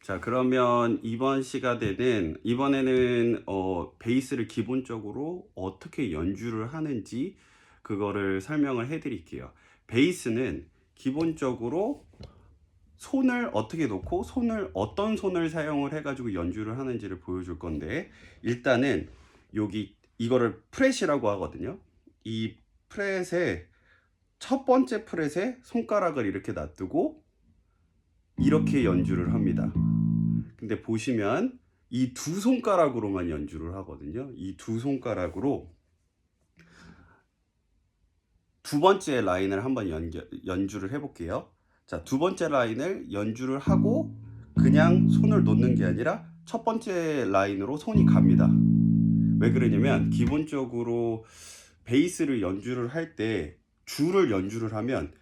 자, 그러면 이번 시간에는 이번에는 베이스를 기본적으로 어떻게 연주를 하는지 그거를 설명을 해 드릴게요. 베이스는 기본적으로 손을 어떻게 놓고 손을 어떤 손을 사용을 해 가지고 연주를 하는지를 보여줄 건데, 일단은 여기 이거를 프렛이라고 하거든요. 이 프렛에 첫 번째 프렛에 손가락을 이렇게 놔두고 이렇게 연주를 합니다. 근데 보시면 이 두 손가락으로만 연주를 하거든요. 이 두 손가락으로 두 번째 라인을 한번 연주를 해볼게요. 자, 두 번째 라인을 연주를 하고 그냥 손을 놓는 게 아니라 첫 번째 라인으로 손이 갑니다. 왜 그러냐면 기본적으로 베이스를 연주를 할 때 줄을 연주를 하면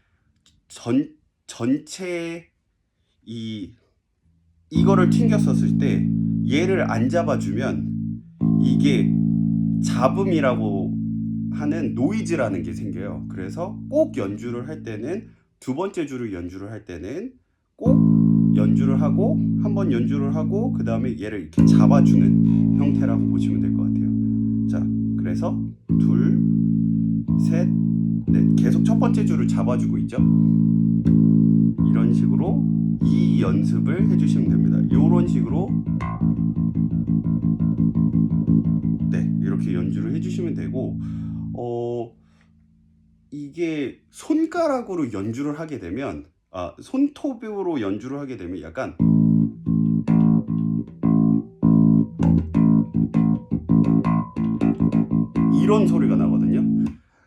전체 이거를 튕겼었을 때 얘를 안 잡아주면 이게 잡음이라고 하는 노이즈라는 게 생겨요. 그래서 꼭 연주를 할 때는 두 번째 줄을 연주를 할 때는 꼭 연주를 하고 한번 연주를 하고 그 다음에 얘를 이렇게 잡아주는 형태라고 보시면 될 것 같아요. 자, 그래서 둘, 셋, 넷 계속 첫 번째 줄을 잡아주고 있죠. 이런 식으로 이 연습을 해주시면 됩니다. 이런 식으로 이렇게 연주를 해주시면 되고, 이게 손가락으로 연주를 하게 되면 손톱으로 연주를 하게 되면 약간 이런 소리가 나거든요.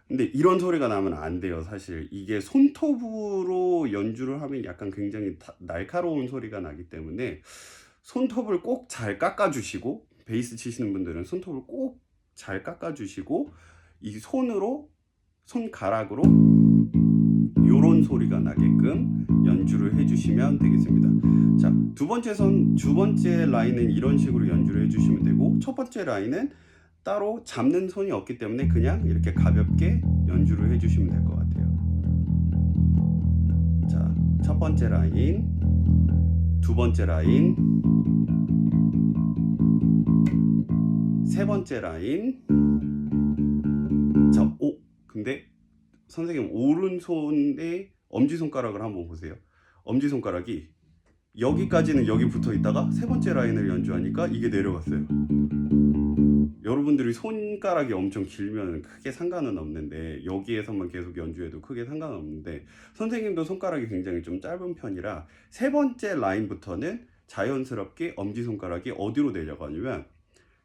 근데 이런 소리가 나면 안 돼요. 사실 이게 손톱으로 연주를 하면 약간 굉장히 날카로운 소리가 나기 때문에 손톱을 꼭 잘 깎아주시고, 베이스 치시는 분들은 손톱을 꼭 잘 깎아주시고 이 손가락으로 요런 소리가 나게끔 연주를 해주시면 되겠습니다. 자, 두 번째 라인은 이런 식으로 연주를 해주시면 되고, 첫 번째 라인은 따로 잡는 손이 없기 때문에 그냥 이렇게 가볍게 연주를 해주시면 될 것 같아요. 자, 첫 번째 라인, 두 번째 라인, 세 번째 라인. 자, 근데 선생님 오른손의 엄지손가락을 한번 보세요. 엄지손가락이 여기까지는 여기 붙어 있다가 세 번째 라인을 연주하니까 이게 내려갔어요. 여러분들이 손가락이 엄청 길면 크게 상관은 없는데, 여기에서만 계속 연주해도 크게 상관은 없는데, 선생님도 손가락이 굉장히 좀 짧은 편이라 세 번째 라인부터는 자연스럽게 엄지손가락이 어디로 내려가냐면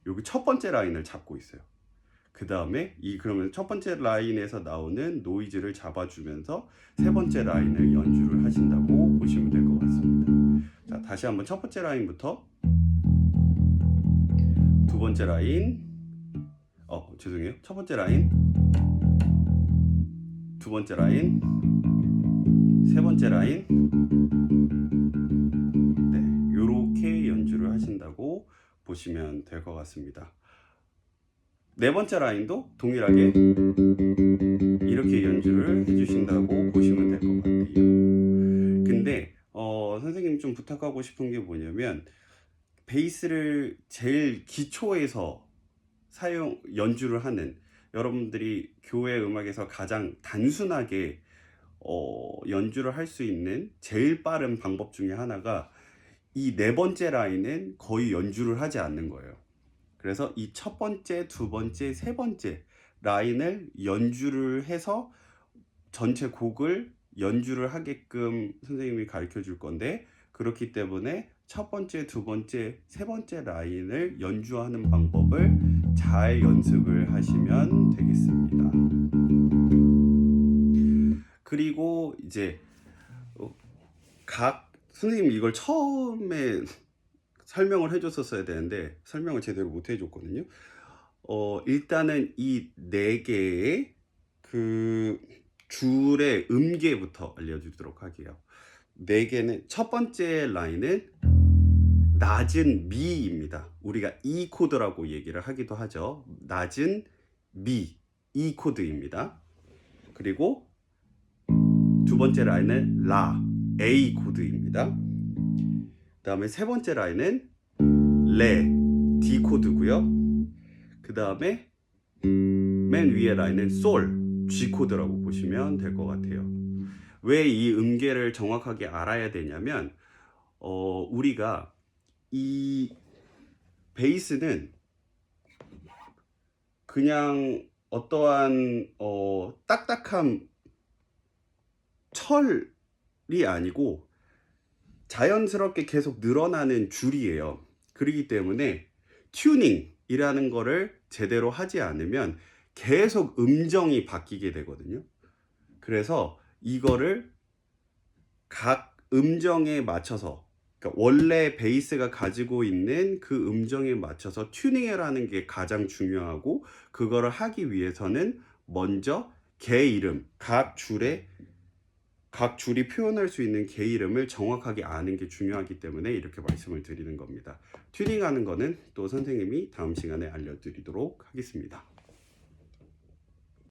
여기 첫 번째 라인을 잡고 있어요. 그 다음에 그러면 첫 번째 라인에서 나오는 노이즈를 잡아주면서 세 번째 라인을 연주를 하신다고 보시면 될 것 같습니다. 자, 다시 한번 첫 번째 라인부터 두 번째 라인, 죄송해요. 첫 번째 라인, 두 번째 라인, 세 번째 라인, 요렇게 연주를 하신다고 보시면 될 것 같습니다. 네 번째 라인도 동일하게 이렇게 연주를 해주신다고 보시면 될 것 같아요. 근데 선생님 좀 부탁하고 싶은 게 뭐냐면, 베이스를 제일 기초에서 연주를 하는, 여러분들이 교회 음악에서 가장 단순하게 연주를 할 수 있는 제일 빠른 방법 중에 하나가 이 네 번째 라인은 거의 연주를 하지 않는 거예요. 그래서 이 첫 번째, 두 번째, 세 번째 라인을 연주를 해서 전체 곡을 연주를 하게끔 선생님이 가르쳐 줄 건데, 그렇기 때문에 첫 번째, 두 번째, 세 번째 라인을 연주하는 방법을 잘 연습을 하시면 되겠습니다. 그리고 이제 선생님 이걸 처음에 설명을 해줬었어야 되는데 설명을 제대로 못 해줬거든요. 일단은 이 네 개의 그 줄의 음계부터 알려주도록 할게요. 네 개는, 첫 번째 라인은 낮은 미입니다. 우리가 E 코드라고 얘기를 하기도 하죠. 낮은 미, E 코드입니다. 그리고 두 번째 라인은 라, A 코드입니다. 다음에 세 번째 라인은 레, D 코드고요. 그 다음에 맨 위에 라인은 솔, G 코드라고 보시면 될 것 같아요. 왜 이 음계를 정확하게 알아야 되냐면 우리가 이 베이스는 그냥 어떠한 딱딱한 철이 아니고 자연스럽게 계속 늘어나는 줄이에요. 그렇기 때문에 튜닝이라는 거를 제대로 하지 않으면 계속 음정이 바뀌게 되거든요. 그래서 이거를 각 음정에 맞춰서, 그러니까 원래 베이스가 가지고 있는 그 음정에 맞춰서 튜닝이라는 게 가장 중요하고, 그거를 하기 위해서는 먼저 개 이름, 각 줄이 표현할 수 있는 개 이름을 정확하게 아는 게 중요하기 때문에 이렇게 말씀을 드리는 겁니다. 튜닝하는 거는 또 선생님이 다음 시간에 알려드리도록 하겠습니다.